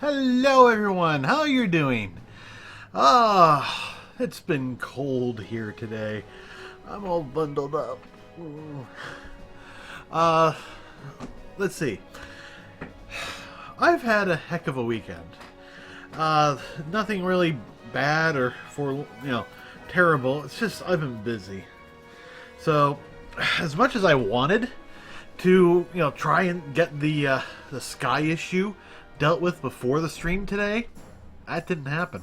Hello everyone, how are you doing? It's been cold here today. I'm all bundled up. Uh, let's see. I've had a heck of a weekend. Nothing really bad or terrible. It's just I've been busy. So, as much as I wanted to, try and get the Sky issue dealt with before the stream today, that didn't happen.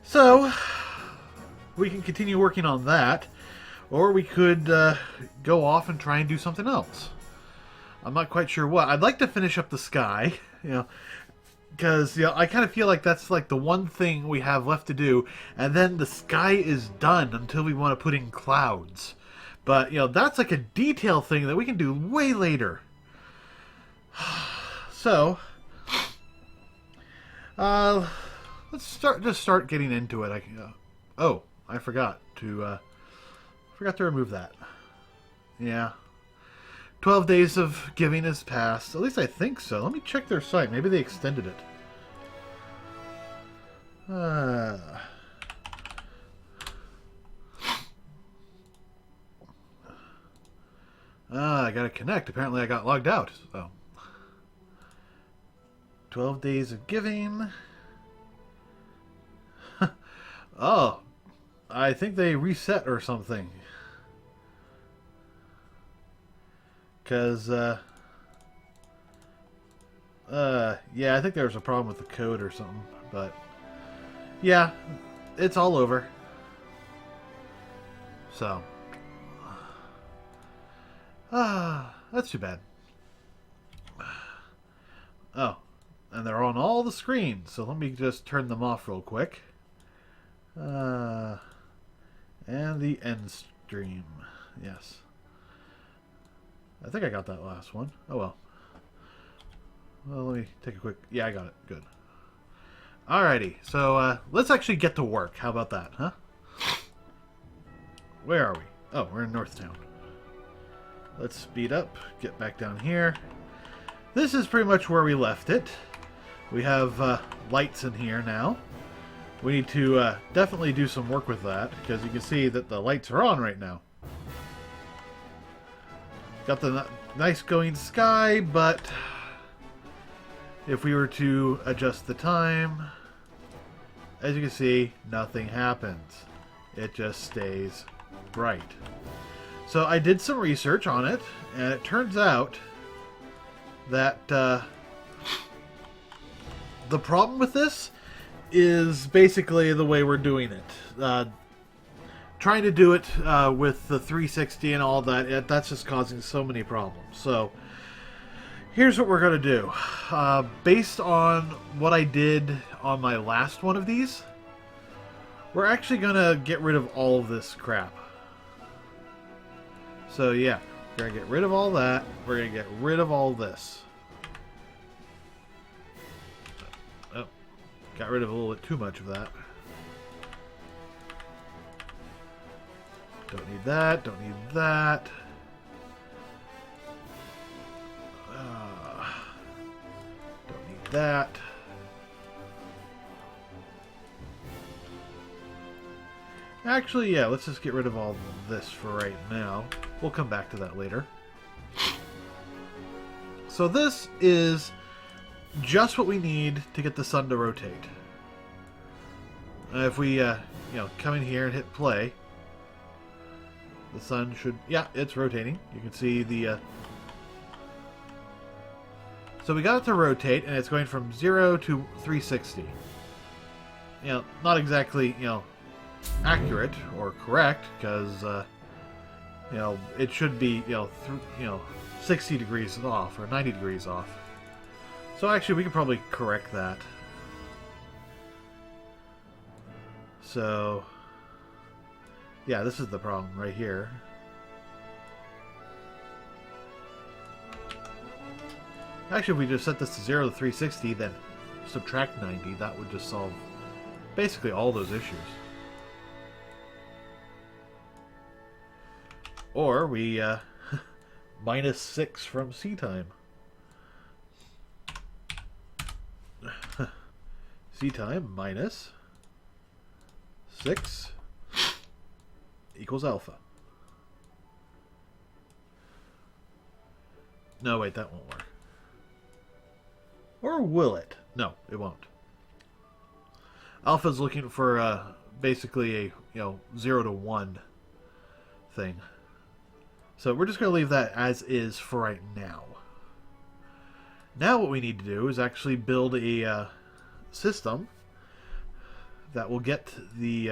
So, we can continue working on that, or we could go off and try and do something else. I'm not quite sure what. I'd like to finish up the Sky, because I kind of feel like that's like the one thing we have left to do, and then the Sky is done until we want to put in clouds. But that's like a detail thing that we can do way later. So, let's start getting into it. Oh, I forgot to remove that. Yeah. 12 days of giving has passed. At least I think so. Let me check their site. Maybe they extended it. I gotta connect. Apparently I got logged out. So 12 days of giving. Oh, I think they reset or something. Because, yeah, I think there was a problem with the code or something. But, yeah, it's all over. So, that's too bad. Oh, and they're on all the screens. So let me just turn them off real quick. And the end stream. Yes. I think I got that last one. Oh well. Well, let me take a quick... Yeah, I got it. Good. Alrighty. So, let's actually get to work. How about that, huh? Where are we? Oh, we're in Northtown. Let's speed up. Get back down here. This is pretty much where we left it. We have lights in here now. We need to definitely do some work with that, because you can see that the lights are on right now. Got the nice going sky, but if we were to adjust the time, as you can see, nothing happens. It just stays bright. So I did some research on it, and it turns out that the problem with this is basically the way we're doing it. Trying to do it with the 360 and all that, that's just causing so many problems. So, here's what we're going to do. Based on what I did on my last one of these, we're actually going to get rid of all of this crap. So, yeah, we're going to get rid of all that. We're going to get rid of all this. Oh, got rid of a little bit too much of that. Don't need that, don't need that. Don't need that. Actually, yeah, let's just get rid of all this for right now. We'll come back to that later. So this is just what we need to get the sun to rotate. If we, come in here and hit play, the sun should... Yeah, it's rotating. You can see the... So we got it to rotate, and it's going from 0 to 360. Not exactly, accurate or correct, because, it should be, 60 degrees off, or 90 degrees off. So actually, we could probably correct that. So... Yeah, this is the problem right here. Actually, if we just set this to 0 to 360, then subtract 90, that would just solve basically all those issues. Or we minus 6 from sea time. Z time minus 6 equals alpha. No, wait, that won't work. Or will it? No, it won't. Alpha's looking for basically a 0 to 1 thing. So we're just going to leave that as is for right now. Now what we need to do is actually build a system that will get the...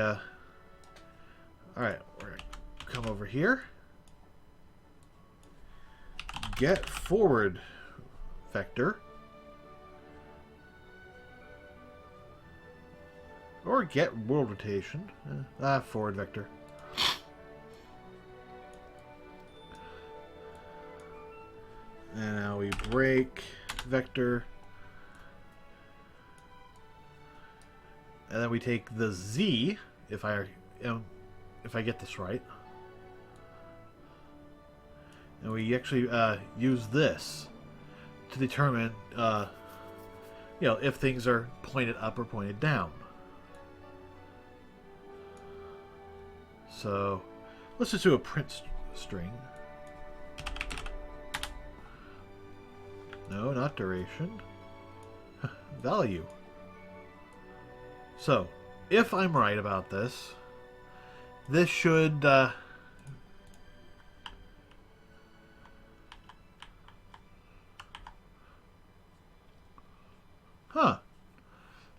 Alright, we're going to come over here. Get forward vector. Or get world rotation. Forward vector. And now we break vector. And then we take the Z, if I get this right. And we actually use this to determine, if things are pointed up or pointed down. So let's just do a print string. No, not duration. Value. So, if I'm right about this, this should... Huh.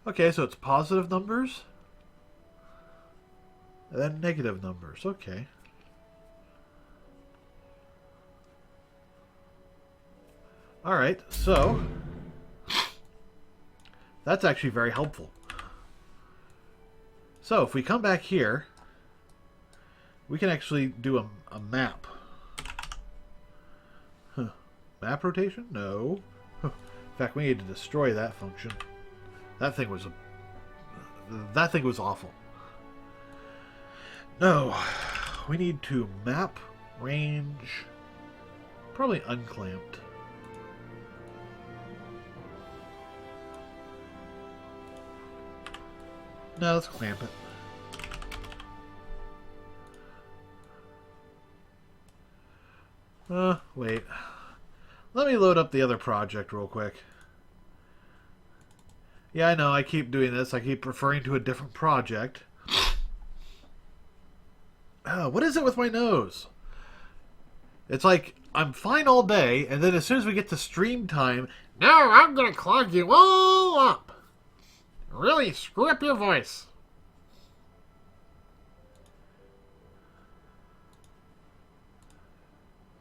Okay, so it's positive numbers. And then negative numbers. Okay. Alright, so that's actually very helpful. So if we come back here, we can actually do a map. Huh. Map rotation? No. Huh. In fact, we need to destroy that function. That thing was awful. No. We need to map range, probably unclamped. No, let's clamp it. Wait. Let me load up the other project real quick. Yeah, I know, I keep doing this. I keep referring to a different project. Oh, what is it with my nose? It's like, I'm fine all day, and then as soon as we get to stream time, no, I'm gonna clog you all up. Really screw up your voice.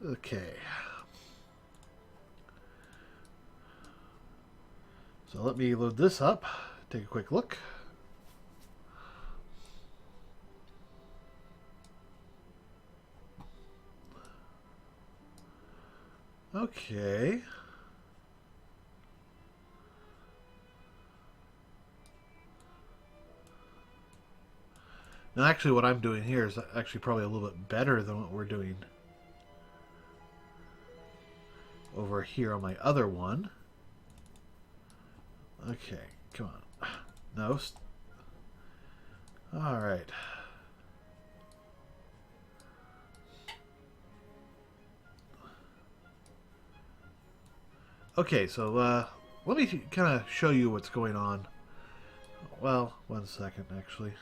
Okay. So let me load this up. Take a quick look. Okay. Now, actually, what I'm doing here is actually probably a little bit better than what we're doing over here on my other one. Okay, come on. No. All right. Okay, so let me kind of show you what's going on. Well, one second, actually.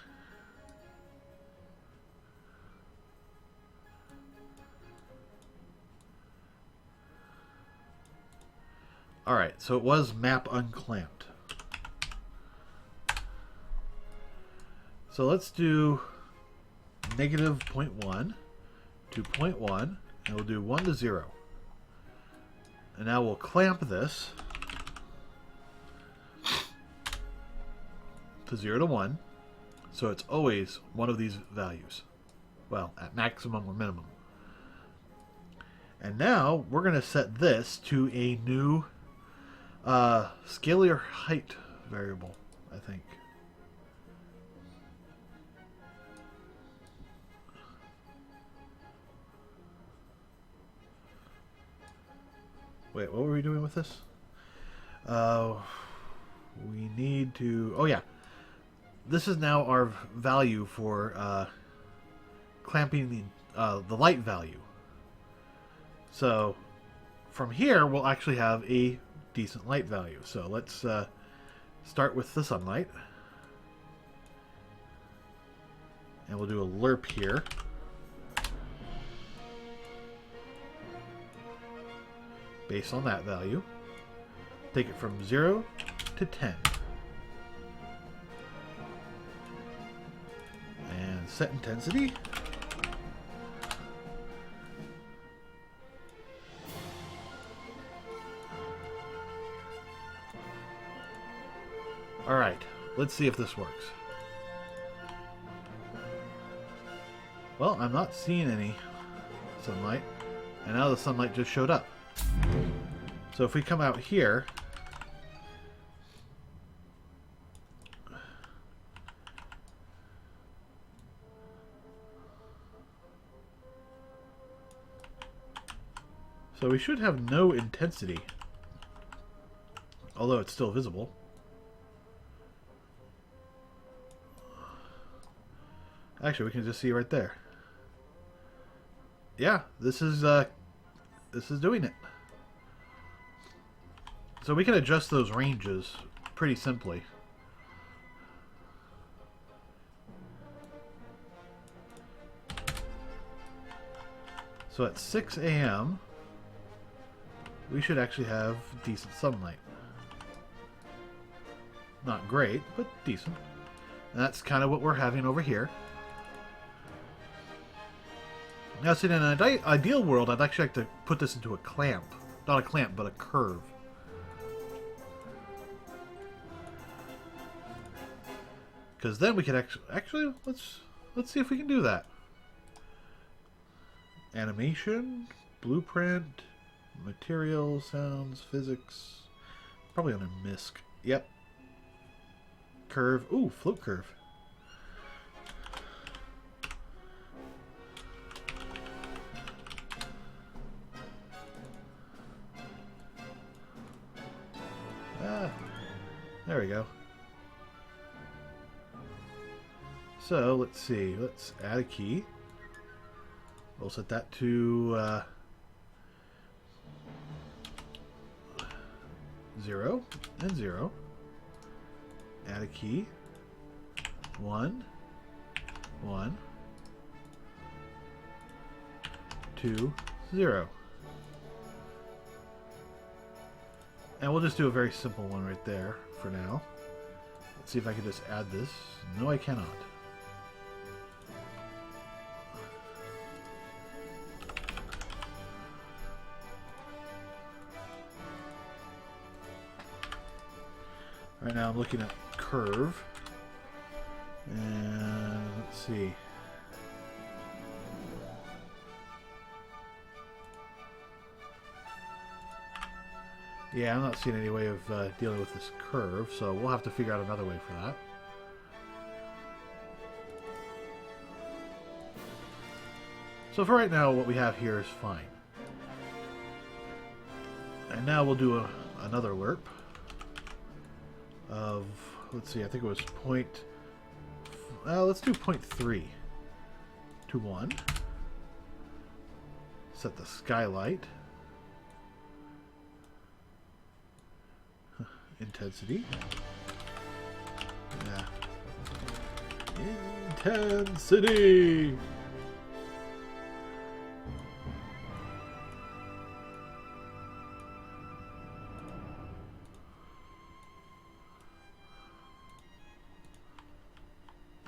Alright, so it was map unclamped. So let's do negative 0.1 to 0.1, and we'll do 1 to 0. And now we'll clamp this to 0 to 1, so it's always one of these values. Well, at maximum or minimum. And now we're going to set this to a new scalar height variable, I think. Wait, what were we doing with this? we need to... Oh, yeah. This is now our value for clamping the light value. So, from here, we'll actually have a decent light value. So, let's start with the sunlight. And we'll do a lerp here. Based on that value. Take it from 0 to 10. And set intensity. Alright, let's see if this works. Well, I'm not seeing any sunlight, and now the sunlight just showed up. So if we come out here, so we should have no intensity, although it's still visible. Actually, we can just see right there. Yeah, this is doing it. So we can adjust those ranges pretty simply. So at 6 a.m. we should actually have decent sunlight. Not great, but decent. And that's kind of what we're having over here. Now, see, in an ideal world, I'd actually like to put this into a clamp. Not a clamp, but a curve. Because then we could actually let's see if we can do that. Animation, blueprint, materials, sounds, physics. Probably on a MISC. Yep. Curve. Ooh, float curve. There we go. So, let's see. Let's add a key. We'll set that to 0 and 0. Add a key. 1, 1, 2, 0. And we'll just do a very simple one right there for now. Let's see if I can just add this. No, I cannot. Right now I'm looking at curve. And let's see. Yeah, I'm not seeing any way of dealing with this curve, so we'll have to figure out another way for that. So for right now, what we have here is fine. And now we'll do another lerp of, let's see, I think it was let's do 0.3 to 1. Set the skylight. Intensity. Yeah. Intensity!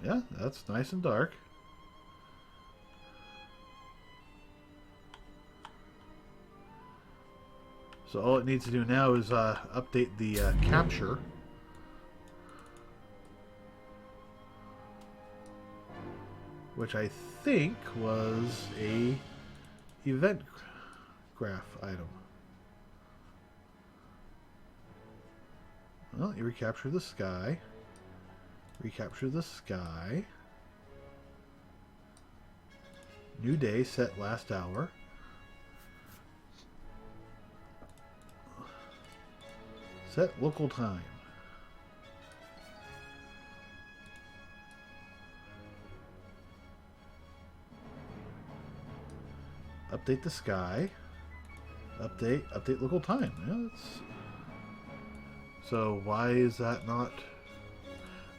Yeah, that's nice and dark. So all it needs to do now is update the capture. Which I think was a event graph item. Well, you recapture the sky. Recapture the sky. New day, set last hour. Set local time. Update the sky. Update local time. Yeah, so why is that not...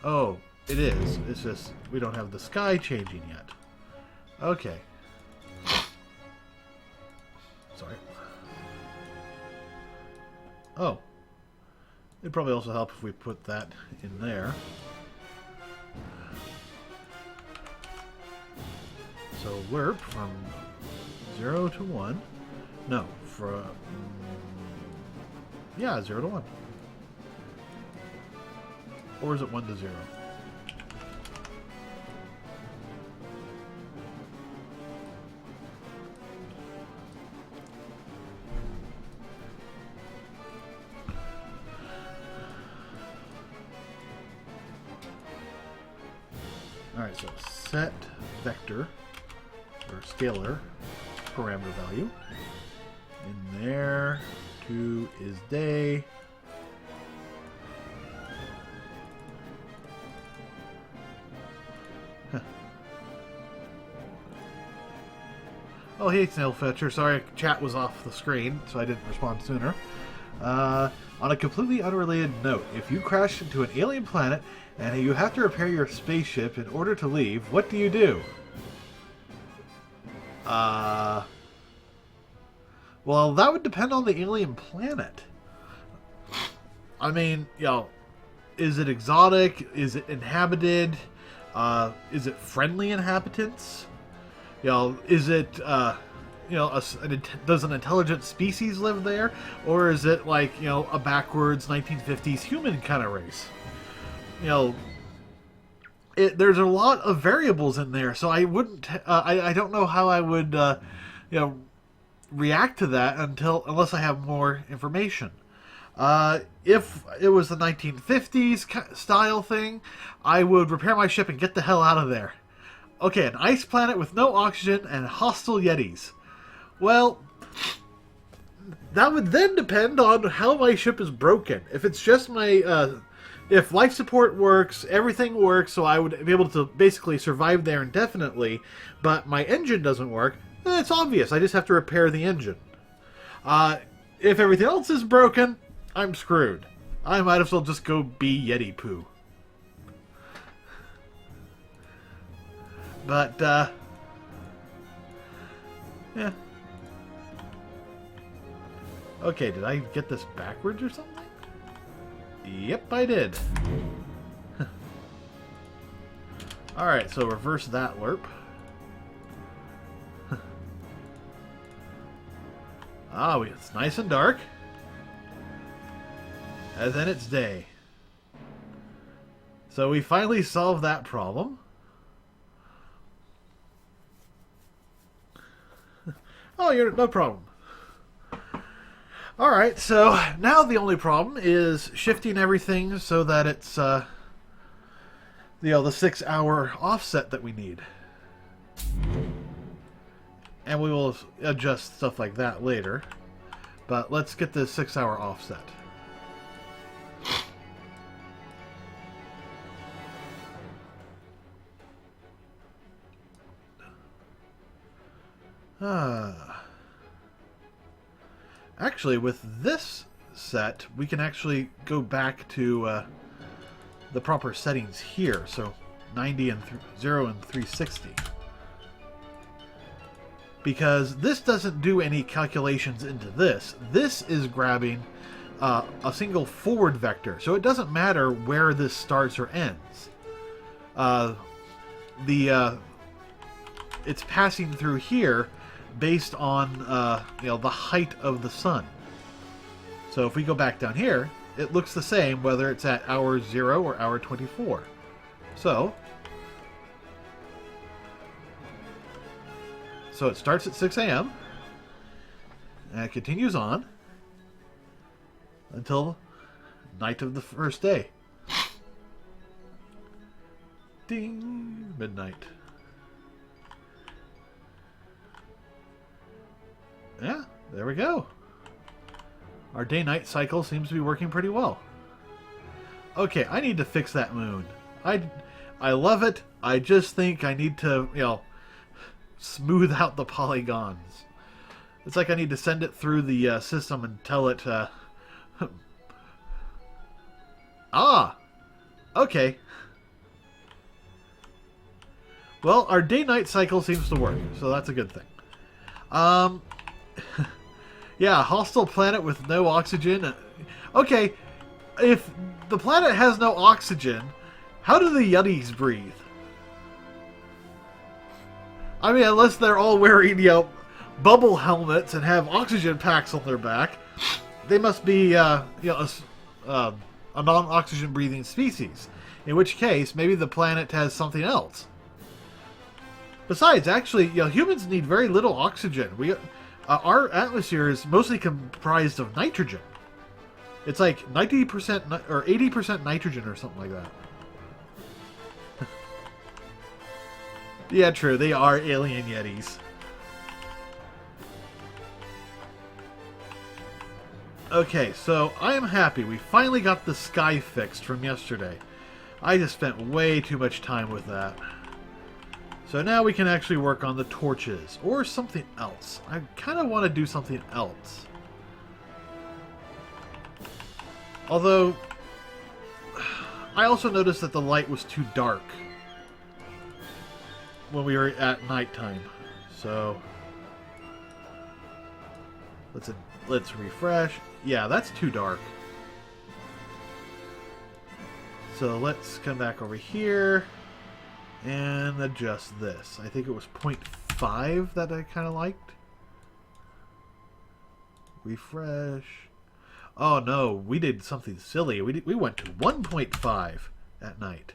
Oh, it is. It's just we don't have the sky changing yet. Okay. Sorry. Oh. It'd probably also help if we put that in there. So warp from 0 to 1. No, from... yeah, 0 to 1. Or is it 1 to 0? Alright, so set vector, or scalar, parameter value. In there, 2 is day. Huh. Oh, hey, Snail Fetcher. Sorry, chat was off the screen, so I didn't respond sooner. On a completely unrelated note, if you crash into an alien planet and you have to repair your spaceship in order to leave, what do you do? Well, that would depend on the alien planet. I mean, you know, is it exotic? Is it inhabited? Is it friendly inhabitants? You know, is it, you know, does an intelligent species live there? Or is it like, you know, a backwards 1950s human kind of race? You know, there's a lot of variables in there, so I wouldn't, I don't know how I would, you know, react to that unless I have more information. If it was the 1950s style thing, I would repair my ship and get the hell out of there. Okay, an ice planet with no oxygen and hostile Yetis. Well, that would then depend on how my ship is broken. If it's just my, if life support works, everything works, so I would be able to basically survive there indefinitely, but my engine doesn't work, then it's obvious. I just have to repair the engine. If everything else is broken, I'm screwed. I might as well just go be Yeti poo. But, yeah. Okay, did I get this backwards or something? Yep, I did. Alright, so reverse that lerp. It's nice and dark. And then it's day. So we finally solved that problem. Oh, no problem. Alright, so now the only problem is shifting everything so that it's, you know, the 6-hour offset that we need. And we will adjust stuff like that later. But let's get the 6-hour offset. Actually, with this set, we can actually go back to the proper settings here. So 90 and 0 and 360. Because this doesn't do any calculations into this. This is grabbing a single forward vector. So it doesn't matter where this starts or ends. It's passing through here based on you know, the height of the sun. So if we go back down here, it looks the same whether it's at hour 0 or hour 24. So it starts at 6 a.m. and it continues on until night of the first day. Ding! Midnight. Yeah, there we go. Our day-night cycle seems to be working pretty well. Okay, I need to fix that moon. I love it. I just think I need to, you know, smooth out the polygons. It's like I need to send it through the system and tell it, ah, okay. Well, our day-night cycle seems to work, so that's a good thing. Yeah, hostile planet with no oxygen. Okay, if the planet has no oxygen, how do the Yetis breathe? I mean, unless they're all wearing, bubble helmets and have oxygen packs on their back, they must be, a non-oxygen breathing species. In which case, maybe the planet has something else. Besides, actually, humans need very little oxygen. Our atmosphere is mostly comprised of nitrogen. It's like 90% or 80% nitrogen or something like that. Yeah, true. They are alien Yetis. Okay, so I am happy. We finally got the sky fixed from yesterday. I just spent way too much time with that. So now we can actually work on the torches. Or something else. I kind of want to do something else. Although, I also noticed that the light was too dark when we were at nighttime. So, let's refresh. Yeah, that's too dark. So let's come back over here and adjust this. I think it was 0.5 that I kind of liked. Refresh. Oh no, we did something silly. We went to 1.5 at night.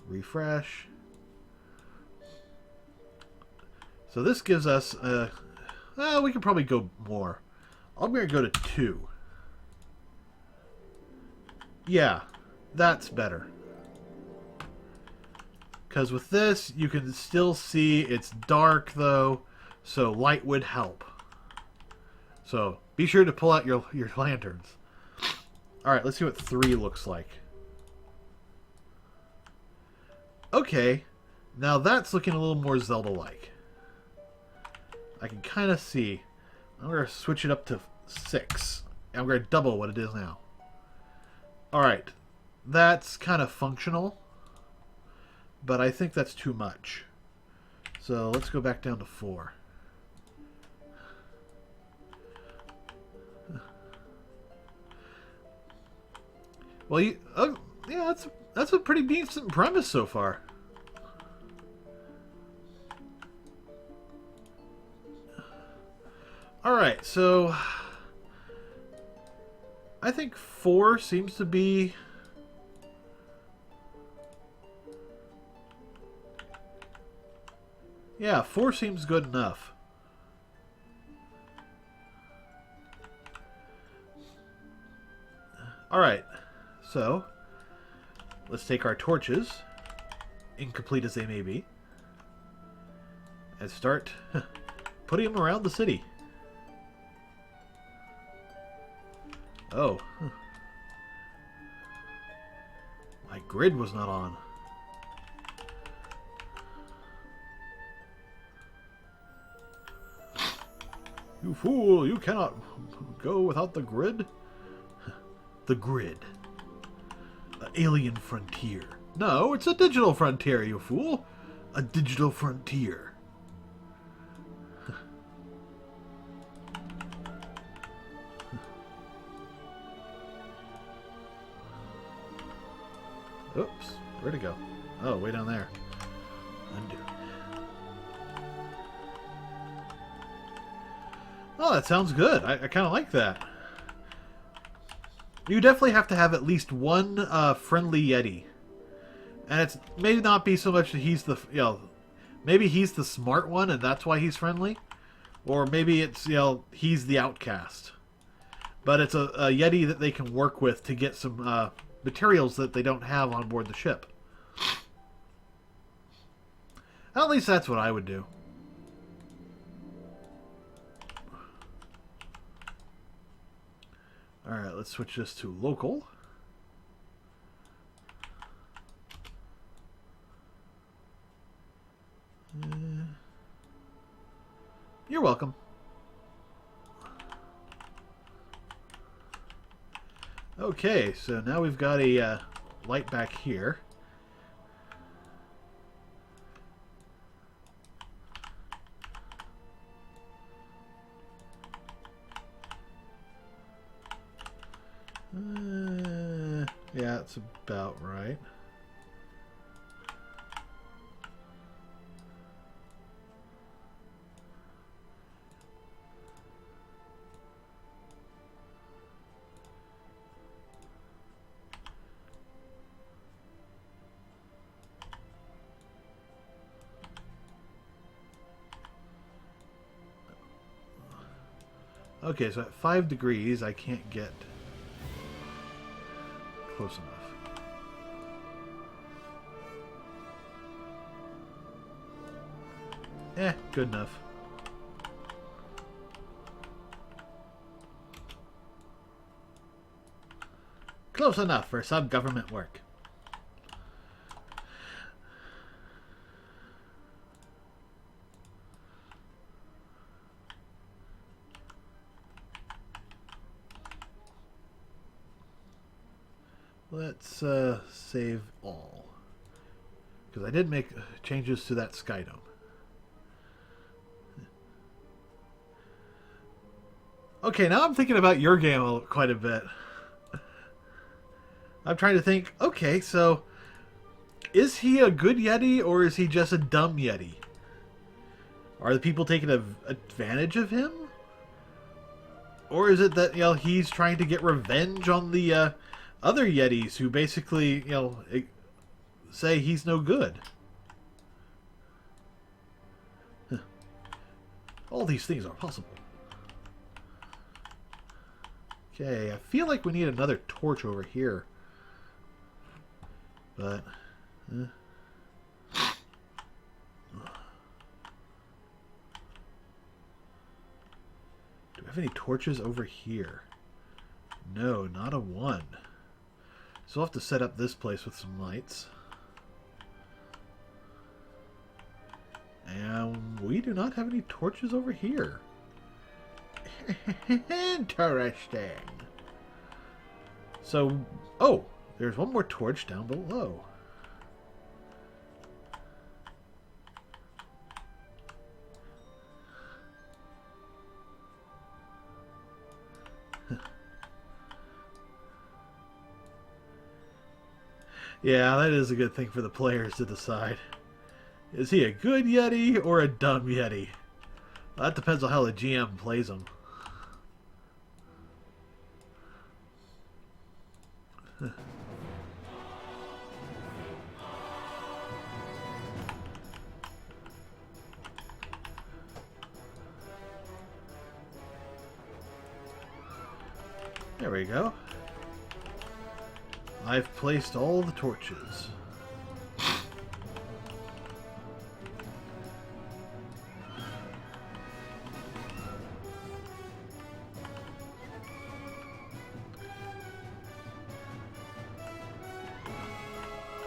Refresh. So this gives us we could probably go more. I'm going to go to 2. Yeah, that's better. Because with this, you can still see it's dark, though, so light would help. So be sure to pull out your lanterns. Alright, let's see what 3 looks like. Okay, now that's looking a little more Zelda-like. I can kind of see. I'm going to switch it up to 6. I'm going to double what it is now. Alright, that's kind of functional, but I think that's too much. So let's go back down to 4. Well, yeah, that's a pretty decent premise so far. Alright, so I think 4 seems to be... Yeah, 4 seems good enough. Alright, so let's take our torches, incomplete as they may be, and start putting them around the city. Oh. My grid was not on. You fool! You cannot go without the grid. The grid. An alien frontier. No, it's a digital frontier, you fool. A digital frontier. Oops. Where'd it go? Oh, way down there. Undo. Oh, that sounds good. I kind of like that. You definitely have to have at least one friendly Yeti. And it's may not be so much that he's the, maybe he's the smart one and that's why he's friendly. Or maybe it's, he's the outcast. But it's a Yeti that they can work with to get some materials that they don't have on board the ship. At least that's what I would do. Alright, let's switch this to local. You're welcome. Okay, so now we've got a light back here. Yeah, that's about right. Okay, so at 5 degrees, I can't get close enough. Good enough. Close enough for some government work. Let's save all. Because I did make changes to that sky dome. Okay, now I'm thinking about your game quite a bit. I'm trying to think, okay, so is he a good Yeti or is he just a dumb Yeti? Are the people taking advantage of him? Or is it that, you know, he's trying to get revenge on the other Yetis who basically, you know, say he's no good? All these things are possible. Okay, I feel like we need another torch over here. But... do we have any torches over here? No, not a one. So I'll have to set up this place with some lights. And we do not have any torches over here. Interesting. So, oh, there's one more torch down below. Yeah, that is a good thing for the players to decide. Is he a good Yeti or a dumb Yeti? Well, that depends on how the GM plays him. There we go. I've placed all the torches.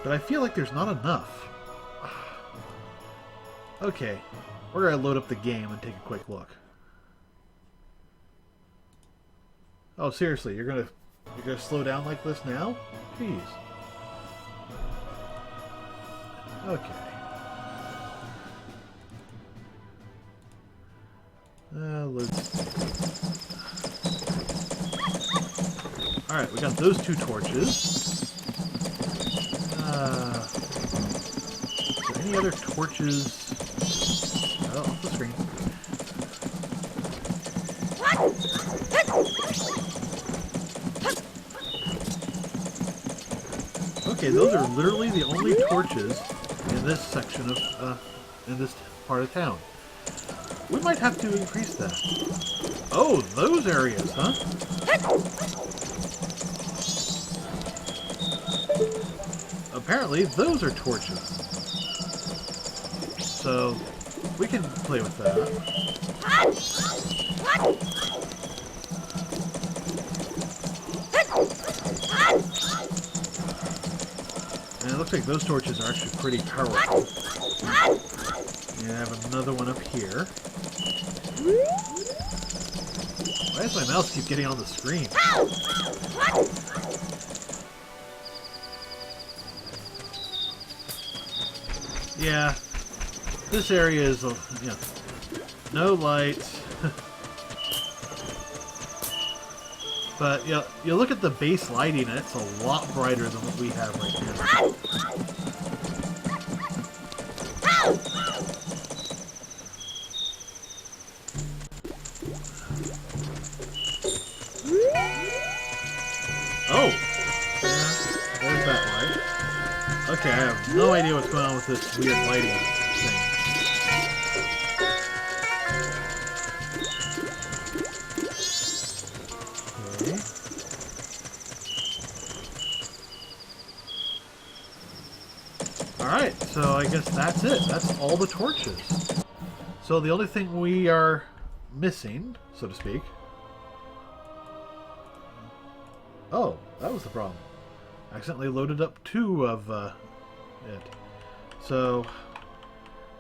But I feel like there's not enough. Okay, we're gonna load up the game and take a quick look. Oh, seriously, you're gonna slow down like this now? Jeez. Okay. Alright, we got those two torches. Is there any other torches? Oh, off the screen. Okay, those are literally the only torches in this section of, in this part of town. We might have to increase that. Oh, those areas, huh? Apparently, those are torches. So, we can play with that. And it looks like those torches are actually pretty powerful. And I have another one up here. Why does my mouse keep getting on the screen? Yeah, this area is, you know, no lights. But you know, you look at the base lighting and it's a lot brighter than what we have right here. Oh! Yeah, there's that light. Okay, I have no idea what's going on with this weird lighting thing. Alright, so I guess that's it. That's all the torches. So the only thing we are missing, so to speak... Oh, that was the problem. I accidentally loaded up 2 of it. So,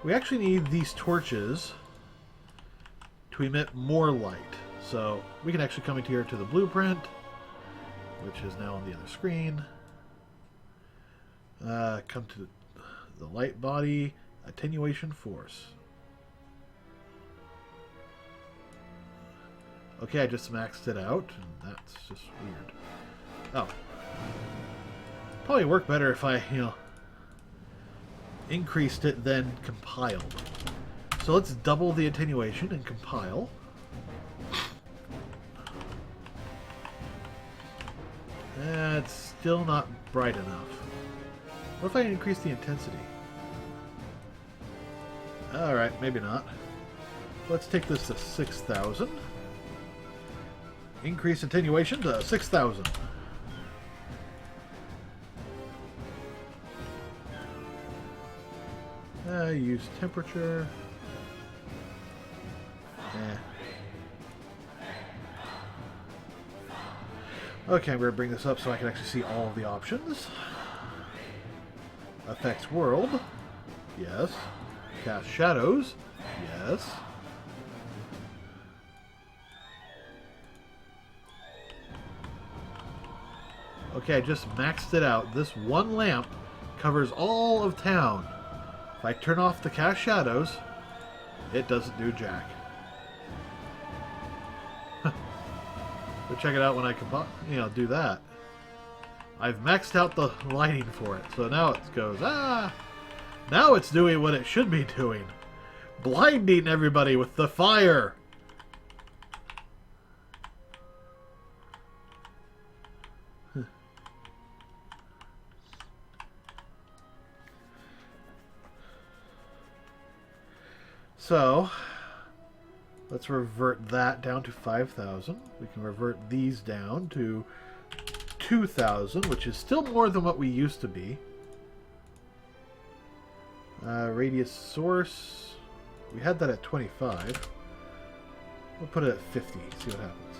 we actually need these torches to emit more light. So, we can actually come into here to the blueprint, which is now on the other screen. Come to the light body, attenuation force. Okay, I just maxed it out, and that's just weird. Oh. Probably work better if I, you know, increased it then compiled. So let's double the attenuation and compile. It's still not bright enough. What if I increase the intensity? Alright, maybe not. Let's take this to 6,000. Increase attenuation to 6,000. Use temperature. Okay, I'm going to bring this up so I can actually see all of the options. Affects world. Yes. Cast shadows. Yes. Okay, I just maxed it out. This one lamp covers all of town. If I turn off the cast shadows, it doesn't do jack. But check it out when I do that. I've maxed out the lighting for it, so now it goes, ah! Now it's doing what it should be doing. Blinding everybody with the fire! So, let's revert that down to 5,000. We can revert these down to 2,000, which is still more than what we used to be. Radius source, we had that at 25. We'll put it at 50, see what happens.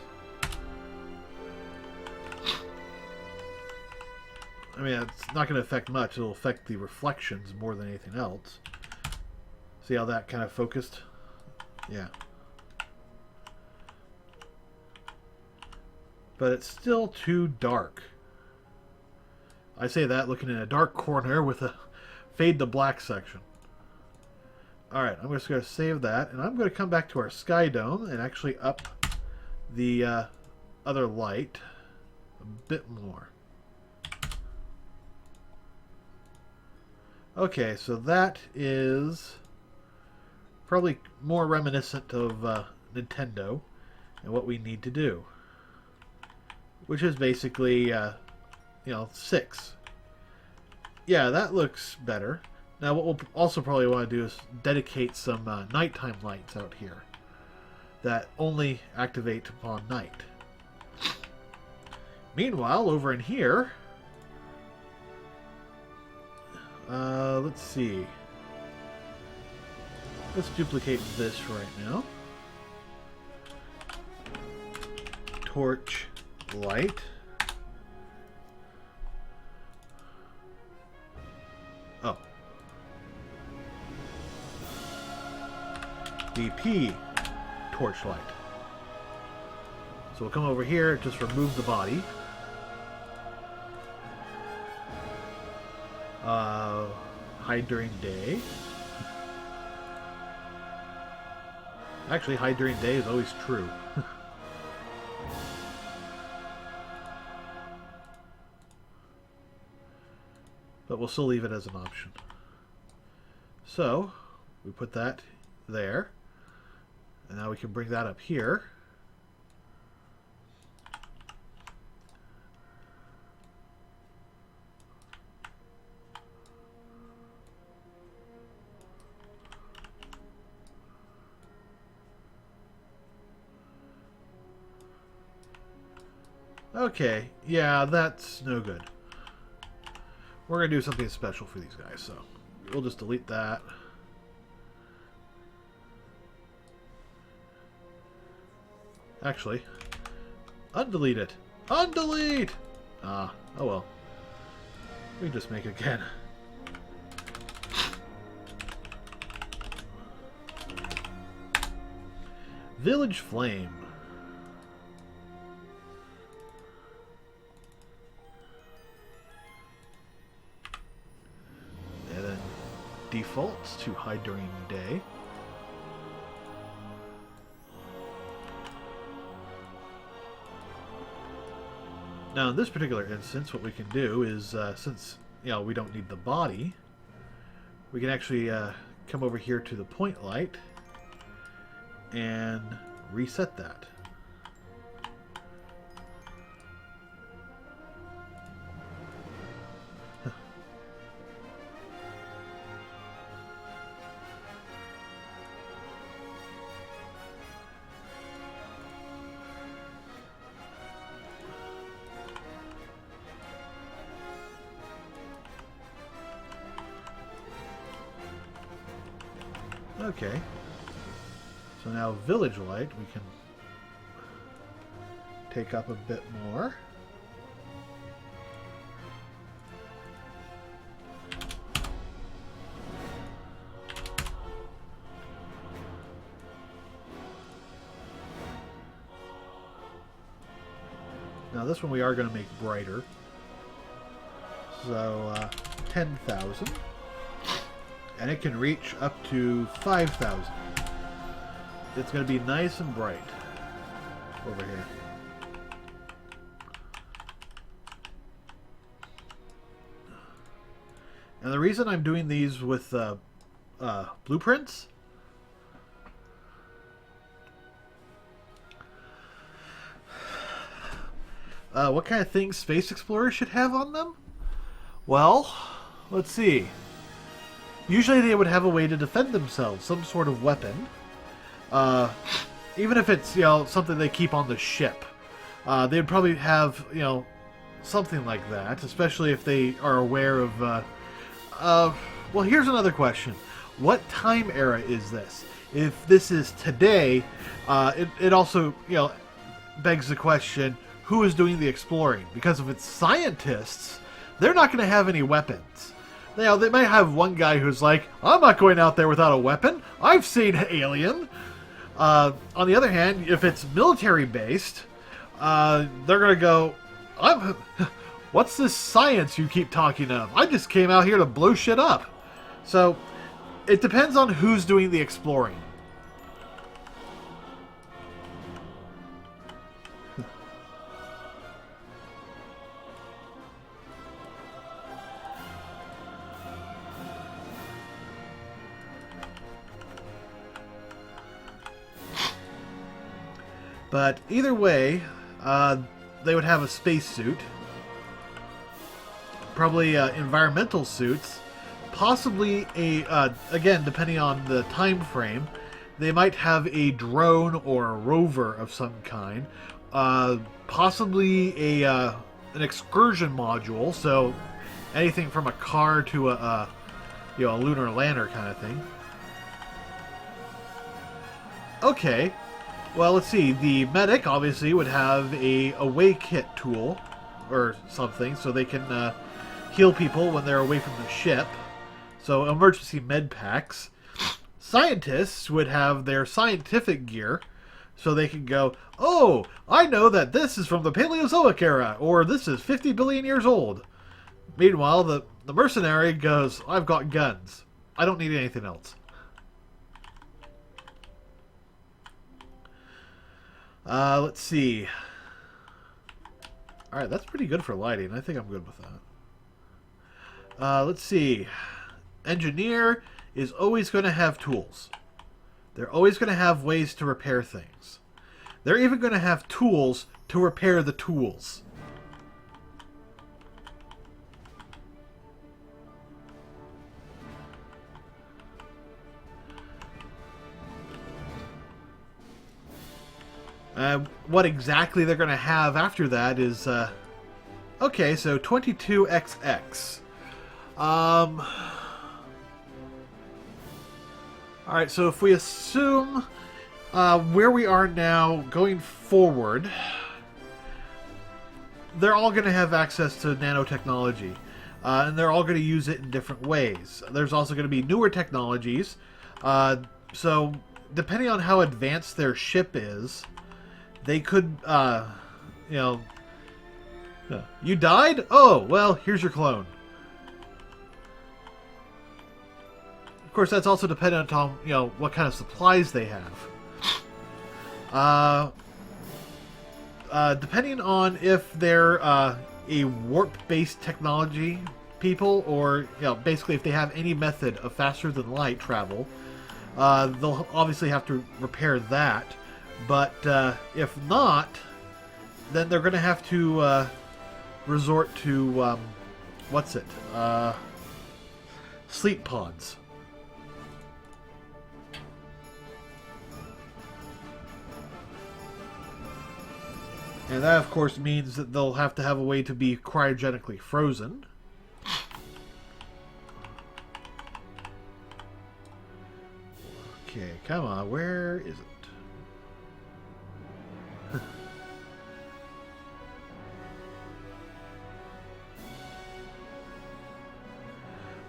I mean, it's not going to affect much. It'll affect the reflections more than anything else. See how that kind of focused? Yeah. But it's still too dark. I say that looking in a dark corner with a fade to black section. Alright, I'm just going to save that, and I'm going to come back to our sky dome and actually up the other light a bit more. Okay, so that is probably more reminiscent of Nintendo and what we need to do, which is basically 6. Yeah, that looks better. Now what we'll also probably want to do is dedicate some nighttime lights out here that only activate upon night. Meanwhile, over in here, let's see. Let's duplicate this right now. Torch light. Oh. DP torchlight. So we'll come over here, just remove the body. Hide during day. Actually, hide during day is always true. But we'll still leave it as an option. So, we put that there. And now we can bring that up here. Okay, yeah, that's no good. We're going to do something special for these guys, so we'll just delete that. Actually, undelete it. Undelete! Ah, oh well. We can just make it again. Village Flame. And then defaults to hide during day. Now, in this particular instance, what we can do is, since we don't need the body, we can actually come over here to the point light and reset that. Okay, so now Village Light we can take up a bit more. Now this one we are going to make brighter, so 10,000. And it can reach up to 5,000. It's going to be nice and bright over here. And the reason I'm doing these with blueprints, what kind of things Space Explorers should have on them? Well, let's see. Usually they would have a way to defend themselves, some sort of weapon. Even if it's, something they keep on the ship. They'd probably have, something like that, especially if they are aware of... well, here's another question. What time era is this? If this is today, it also, begs the question, who is doing the exploring? Because if it's scientists, they're not going to have any weapons. They might have one guy who's like, I'm not going out there without a weapon. I've seen Alien. On the other hand, if it's military-based, they're going to go, what's this science you keep talking of? I just came out here to blow shit up. So, it depends on who's doing the exploring. But either way, they would have a spacesuit. Probably environmental suits. Possibly again, depending on the time frame, they might have a drone or a rover of some kind. Possibly an excursion module, so anything from a car to a lunar lander kind of thing. Okay. Well, let's see. The medic obviously would have a away kit tool or something, so they can heal people when they're away from the ship. So emergency med packs. Scientists would have their scientific gear, so they can go, oh, I know that this is from the Paleozoic era, or this is 50 billion years old. Meanwhile, the mercenary goes, I've got guns. I don't need anything else. Let's see. Alright, that's pretty good for lighting. I think I'm good with that. Let's see. Engineer is always going to have tools. They're always going to have ways to repair things. They're even going to have tools to repair the tools. What exactly they're going to have after that is... okay, so 22XX. Alright, so if we assume where we are now going forward, they're all going to have access to nanotechnology. And they're all going to use it in different ways. There's also going to be newer technologies. So, depending on how advanced their ship is, they could, you know... You died? Oh, well, here's your clone. Of course, that's also dependent on, you know, what kind of supplies they have. Depending on if they're a warp-based technology people, or, you know, basically if they have any method of faster-than-light travel, they'll obviously have to repair that. But if not, then they're going to have to resort to, what's it? Sleep pods. And that, of course, means that they'll have to have a way to be cryogenically frozen. Okay, come on, where is it?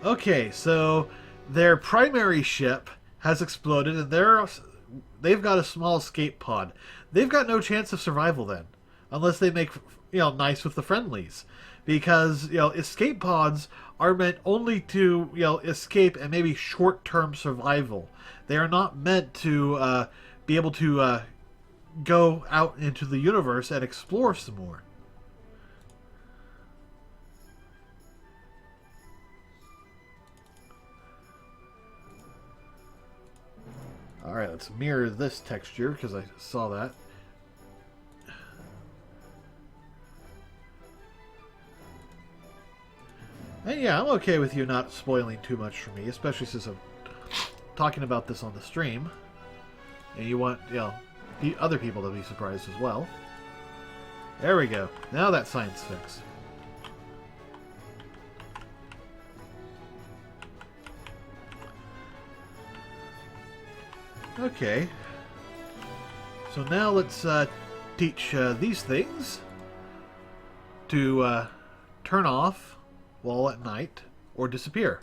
Okay, so their primary ship has exploded, and they've got a small escape pod. They've got no chance of survival then, unless they make, you know, nice with the friendlies, because, you know, escape pods are meant only to, you know, escape and maybe short-term survival. They are not meant to be able to go out into the universe and explore some more. Alright, let's mirror this texture, because I saw that. And yeah, I'm okay with you not spoiling too much for me, especially since I'm talking about this on the stream. And you want, you know, the other people to be surprised as well. There we go. Now that sign's fixed. Okay. So now let's teach these things to turn off while at night or disappear.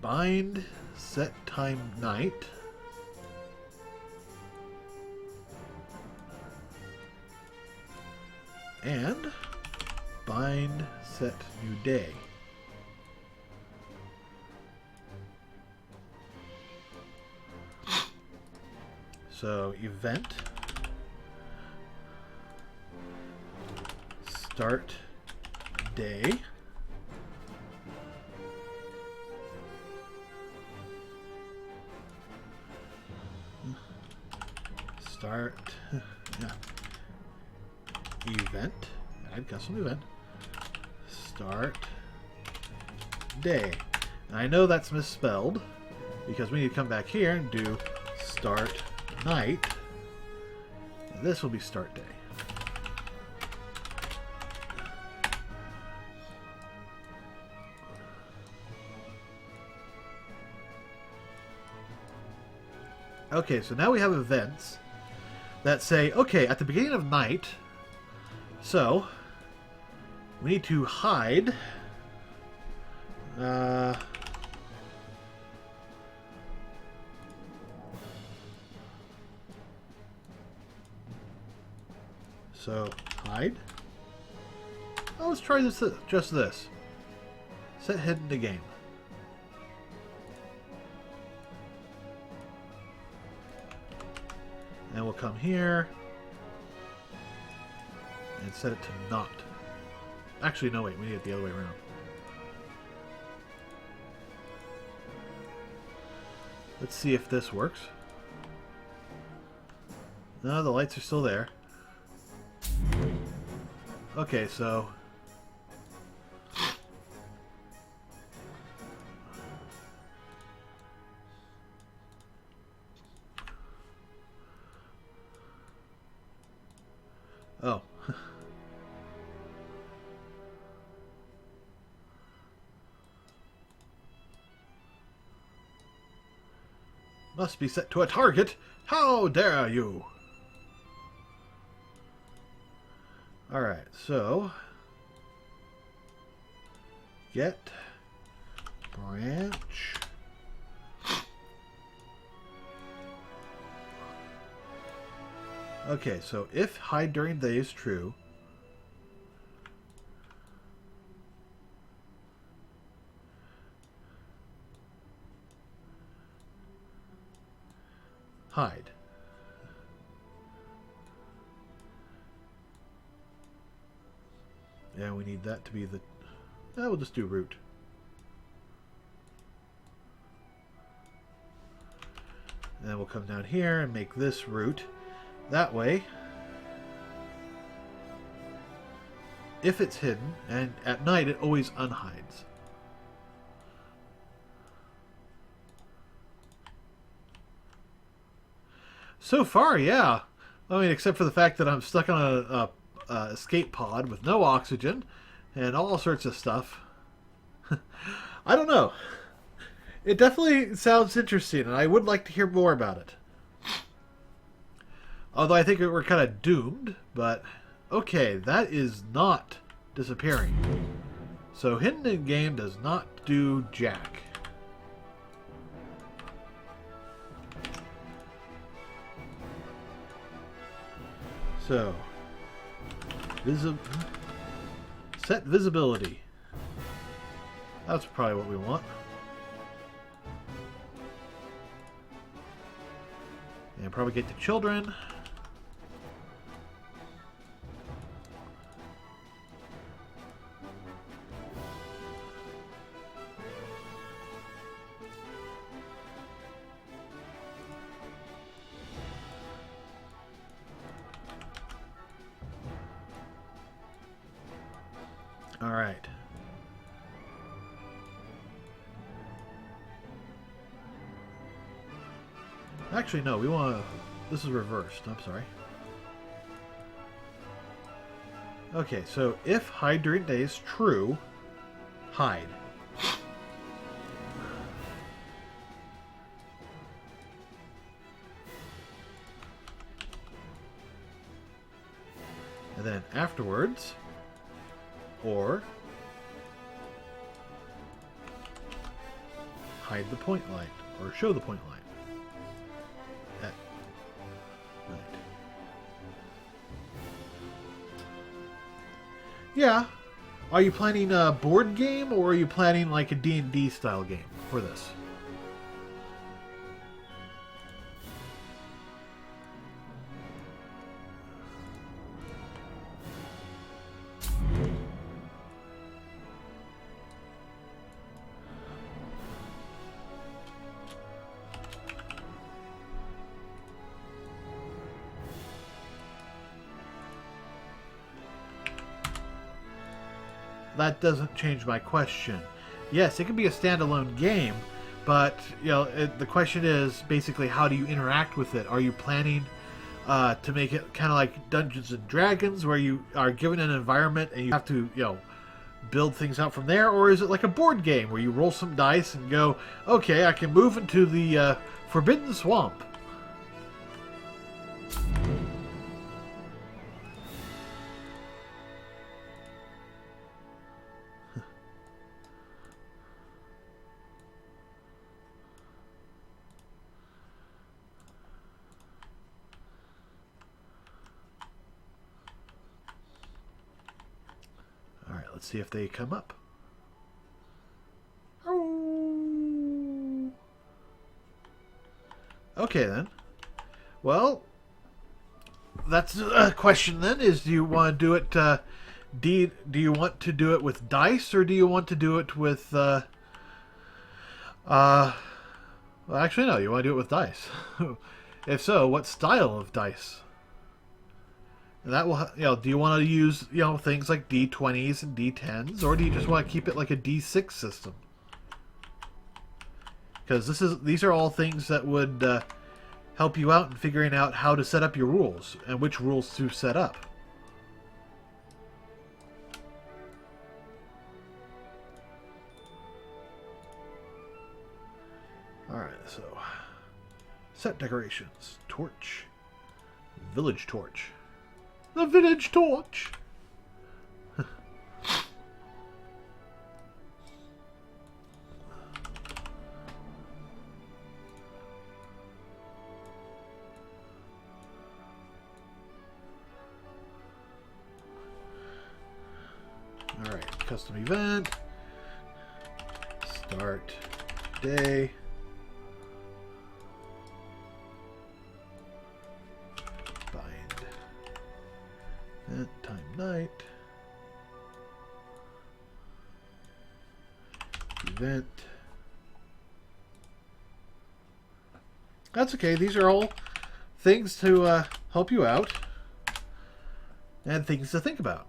Bind, set time night. And bind, set new day. So event, start day, start, yeah. Event, add custom event, start day. And I know that's misspelled because we need to come back here and do start night. And this will be start day. Okay, so now we have events that say, okay, at the beginning of night, so we need to hide. So hide. Oh, let's try this. Just this. Set hidden to game. And we'll come here and set it to not. Actually, no, wait. We need it the other way around. Let's see if this works. No, the lights are still there. Okay, so... Oh. Must be set to a target. How dare you? Alright, so... Get... Branch... Okay, so if hide during day is true... Hide. Yeah, we need that to be the... we'll just do root. And then we'll come down here and make this root. That way, if it's hidden, and at night it always unhides. So far, yeah. I mean, except for the fact that I'm stuck on a escape pod with no oxygen and all sorts of stuff. I don't know. It definitely sounds interesting, and I would like to hear more about it. Although I think we're kind of doomed, but okay, that is not disappearing. So hidden in game does not do jack. So, set visibility. That's probably what we want. And propagate to children. All right. Actually, no, we want to... This is reversed. I'm sorry. Okay, so if hide during day is true, hide. And then afterwards, or hide the point light, or show the point light. At night. Yeah. Are you planning a board game, or are you planning like a D&D style game for this? That doesn't change my question. Yes, it can be a standalone game, but you know, the question is basically how do you interact with it? Are you planning to make it kind of like Dungeons and Dragons, where you are given an environment and you have to, you know, build things out from there, or is it like a board game where you roll some dice and go, okay, I can move into the Forbidden Swamp? let's see if they come up. Oh. Okay then. Well, that's a question then. Is do you want to do it? Do you want to do it with dice, or do you want to do it with? Well, actually, no. You want to do it with dice. If so, what style of dice? And that will, do you want to use, things like D20s and D10s, or do you just want to keep it like a D6 system? Because these are all things that would help you out in figuring out how to set up your rules and which rules to set up. All right, so set decorations, torch, village torch. The village torch. Alright, custom event. Start day. Time night. Event. That's okay. These are all things to help you out and things to think about.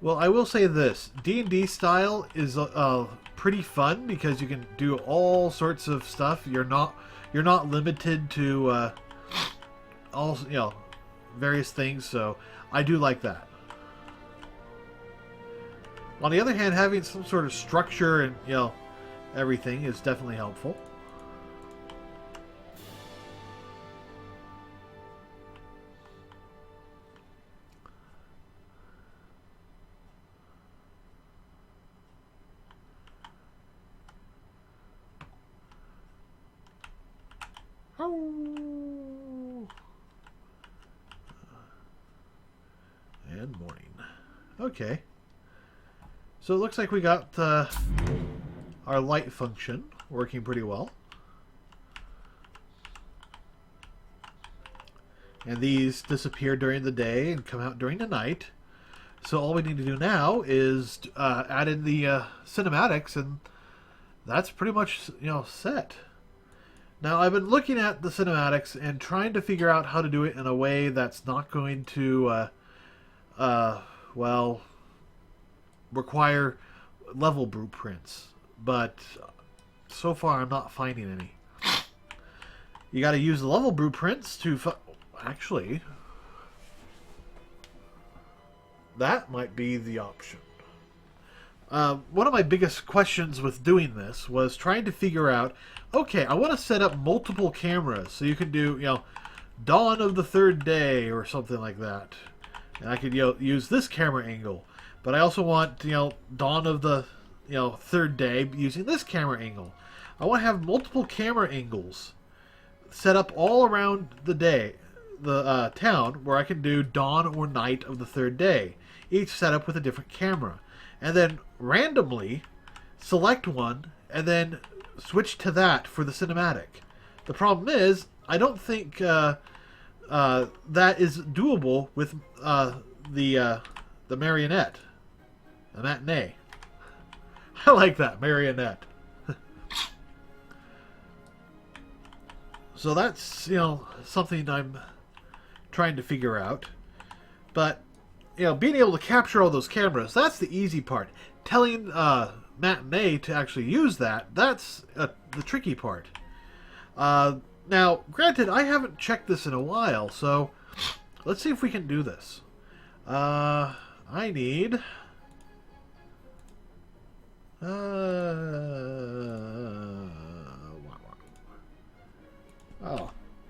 Well, I will say this: D&D style is pretty fun because you can do all sorts of stuff. You're not limited to all various things. So I do like that. On the other hand, having some sort of structure and everything is definitely helpful. And morning. Okay. So it looks like we got our light function working pretty well. And these disappear during the day and come out during the night. So all we need to do now is add in the cinematics, and that's pretty much set. Now, I've been looking at the cinematics and trying to figure out how to do it in a way that's not going to, well, require level blueprints. But so far, I'm not finding any. You got to use the level blueprints to... Actually, that might be the option. One of my biggest questions with doing this was trying to figure out, okay, I want to set up multiple cameras so you can do, dawn of the third day or something like that. And I could, use this camera angle. But I also want, dawn of the, third day using this camera angle. I want to have multiple camera angles set up all around the day, the town, where I can do dawn or night of the third day. Each set up with a different camera. And then randomly select one and then switch to that for the cinematic. The problem is, I don't think that is doable with the marionette, the matinee. I like that, marionette. So that's something I'm trying to figure out. But being able to capture all those cameras, that's the easy part. Telling Matinee to actually use that's the tricky part. Now, granted, I haven't checked this in a while, so let's see if we can do this. I need...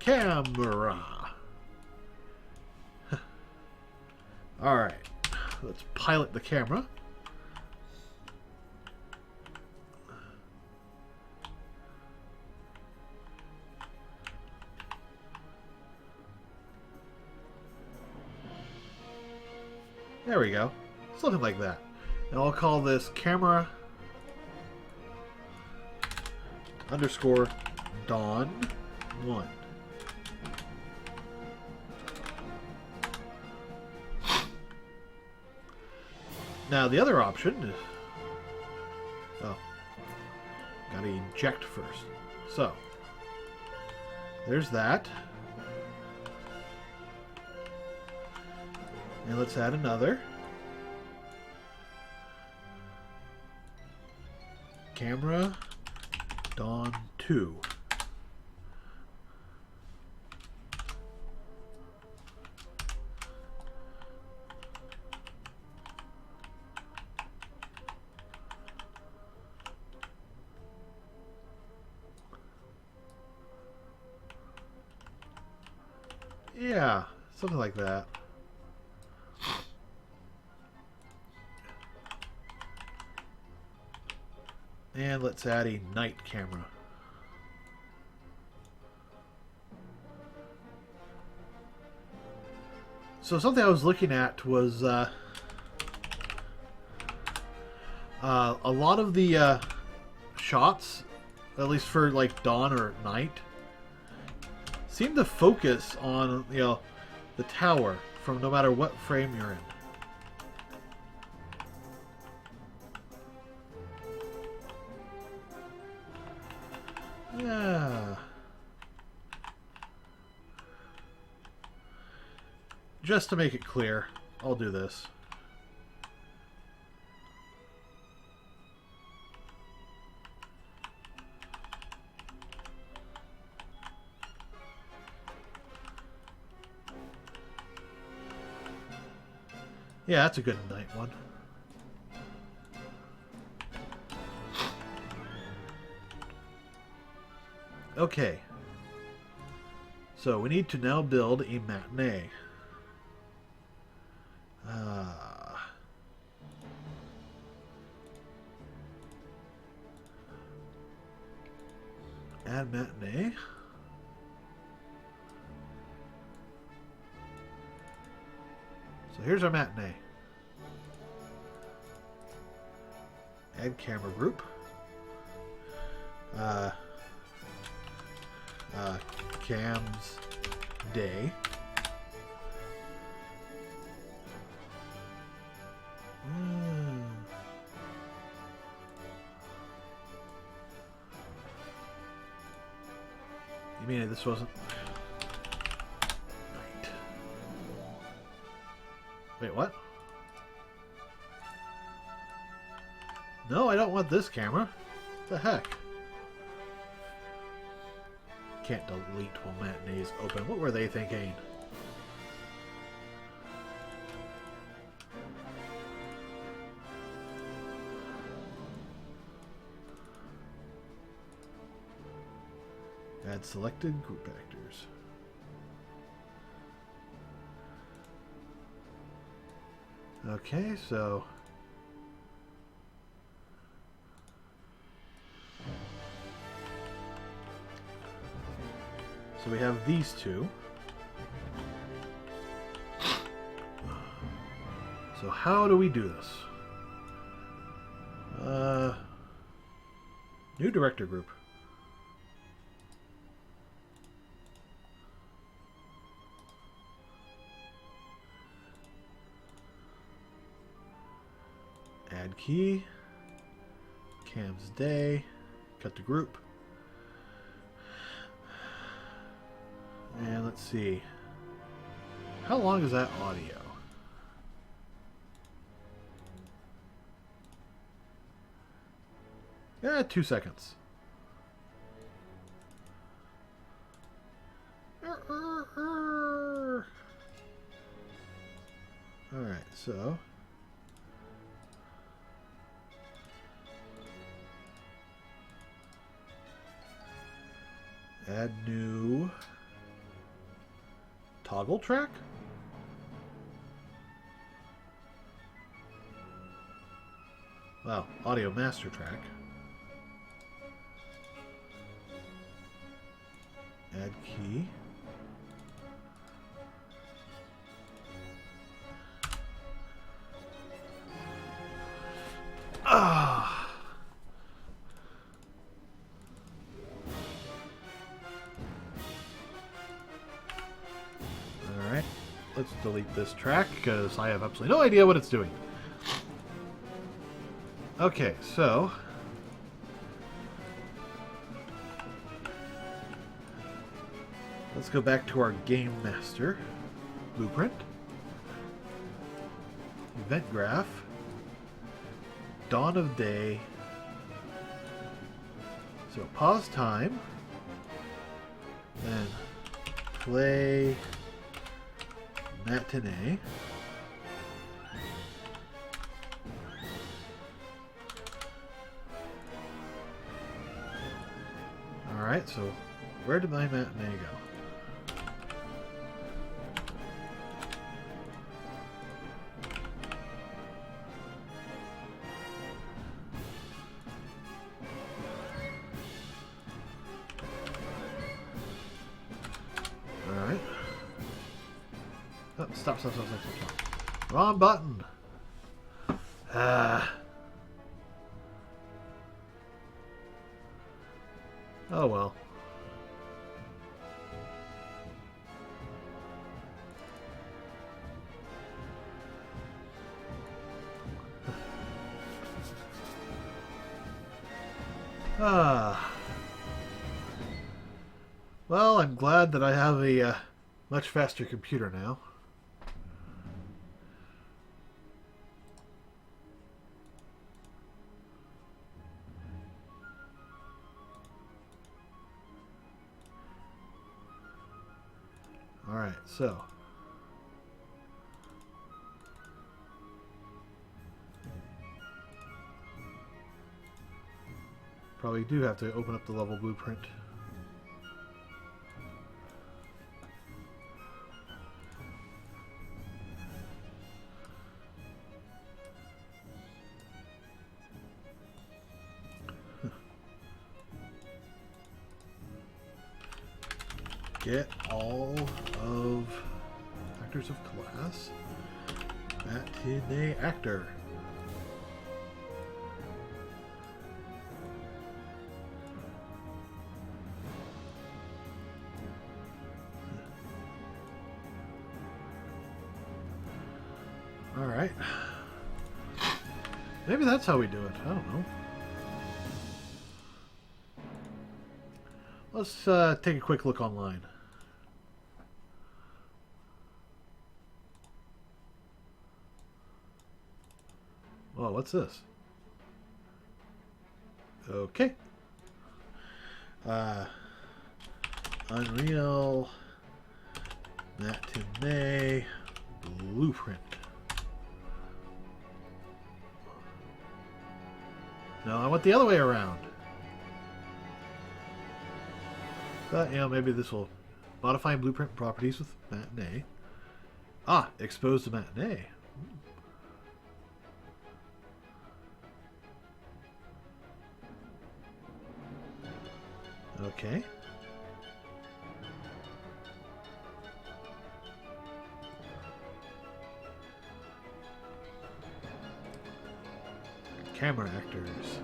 camera. Alright, let's pilot the camera. There we go. Something like that. And I'll call this camera underscore Dawn 1. Now the other option is, oh, gotta inject first. So there's that. And let's add another. Camera Dawn 2. Yeah, something like that. And let's add a night camera. So something I was looking at was a lot of the shots, at least for like dawn or night, seem to focus on, you know, the tower from no matter what frame you're in. Yeah. Just to make it clear, I'll do this. Yeah, that's a good night one. Okay. So we need to now build a matinee. Add matinee. So here's our matinee. Add camera group. Cams day. You mean this wasn't night? Wait, what? No, I don't want this camera. What the heck? Can't delete while matinee's open. What were they thinking? Add selected group actors. Okay, so we have these two. So how do we do this? New director group. Add key. Cam's day. Cut to group. And let's see. How long is that audio? Yeah, 2 seconds. Alright, so add new toggle track? well, audio master track. Add key. Ah. All right. Let's delete this track because I have absolutely no idea what it's doing. Okay, so let's go back to our game master blueprint, event graph, dawn of day. So pause time and play matinee. Alright, so where did my matinee go? Alright. Oh, stop. Wrong button. Oh well. Well, I'm glad that I have a much faster computer now. Alright, so probably do have to open up the level blueprint. Get all of actors of class. Matinee actor. Alright. Maybe that's how we do it. I don't know. Let's take a quick look online. Oh, what's this? Okay. Unreal Matinee Blueprint. No, I want the other way around. But, you know, maybe this will modify blueprint properties with Matinee. Ah, expose the Matinee. Okay. Camera actors.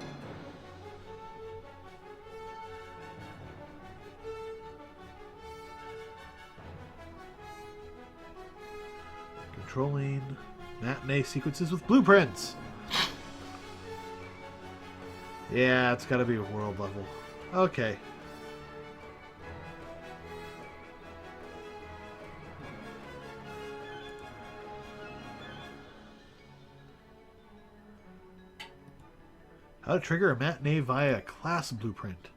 Controlling matinee sequences with blueprints. Yeah, it's got to be a world level. Okay. How to trigger a matinee via a class blueprint.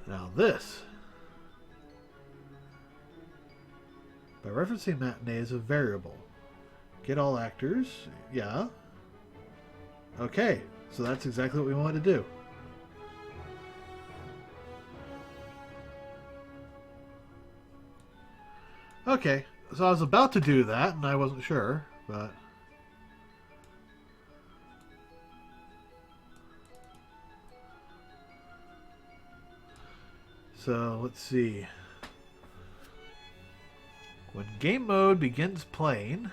Now this. By referencing matinee as a variable. Get all actors. Yeah. Okay. So that's exactly what we want to do. Okay. So I was about to do that and I wasn't sure, but... So let's see. When game mode begins playing,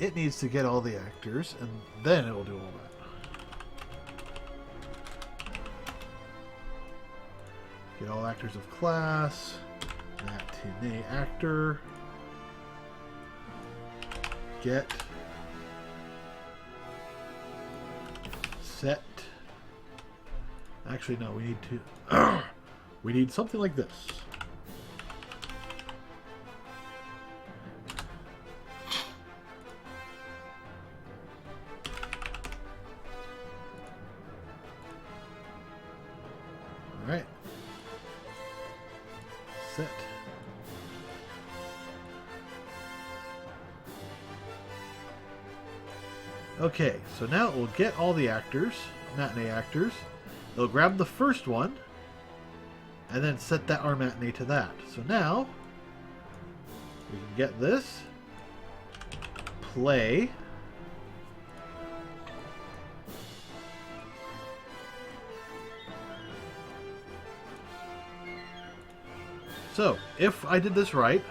it needs to get all the actors, and then it will do all that. Get all actors of class. Matinee actor. Get. Set. Actually, no, we need to. We need something like this. Alright. Set. Okay, so now it will get all the actors, matinee actors. It'll grab the first one, and then set that our matinee to that. So now, we can get this, play, so, if I did this right,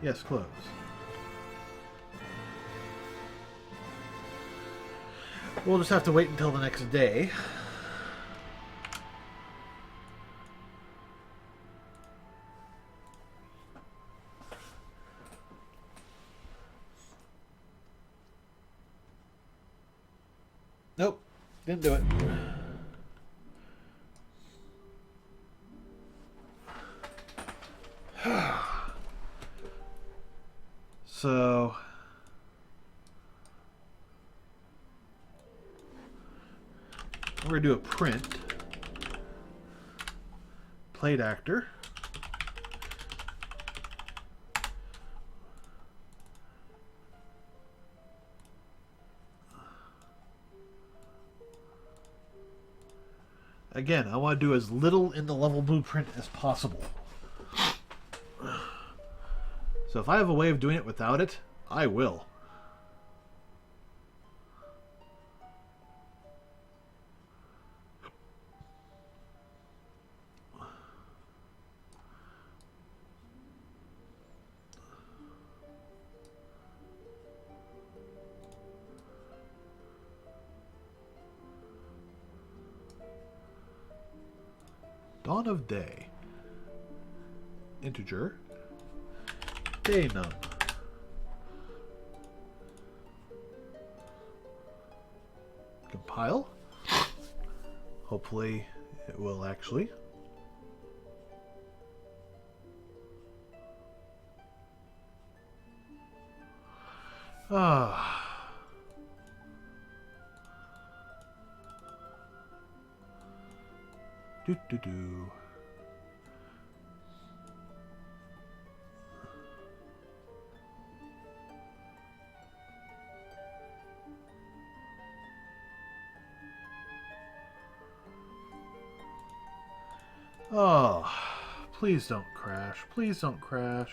yes, close. We'll just have to wait until the next day. Nope, didn't do it. So we're going to do a print. Played actor. Again, I want to do as little in the level blueprint as possible. So if I have a way of doing it without it, I will. Dawn of day. Integer. Day num. Compile. Hopefully it will actually. Do. Oh, please don't crash. Please don't crash.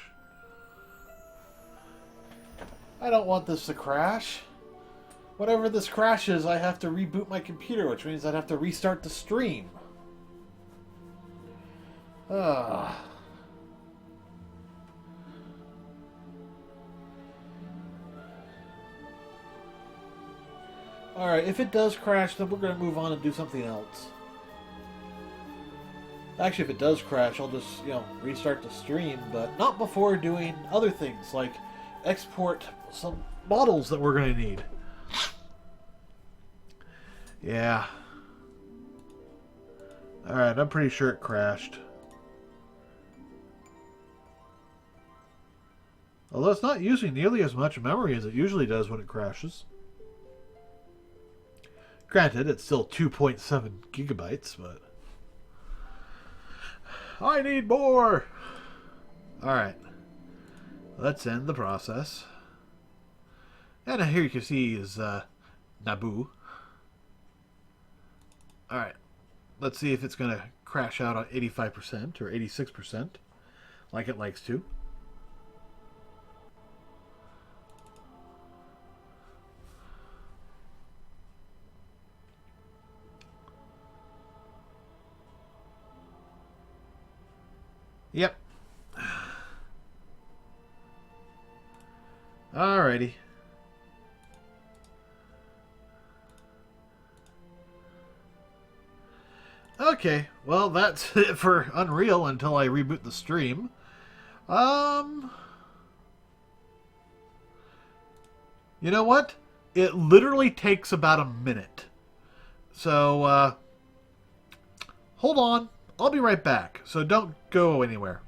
I don't want this to crash. Whenever this crashes, I have to reboot my computer, which means I'd have to restart the stream. Alright, if it does crash, then we're going to move on and do something else. Actually, if it does crash, I'll just, restart the stream, but not before doing other things, like export some models that we're going to need. Yeah. Alright, I'm pretty sure it crashed. Although it's not using nearly as much memory as it usually does when it crashes. Granted, it's still 2.7 gigabytes, but... I need more! Alright. Let's end the process. And here you can see is Naboo. Alright. Let's see if it's going to crash out on 85% or 86%, like it likes to. Yep. Alrighty. Okay, well, that's it for Unreal until I reboot the stream. You know what? It literally takes about a minute. So, hold on. I'll be right back. So don't go anywhere.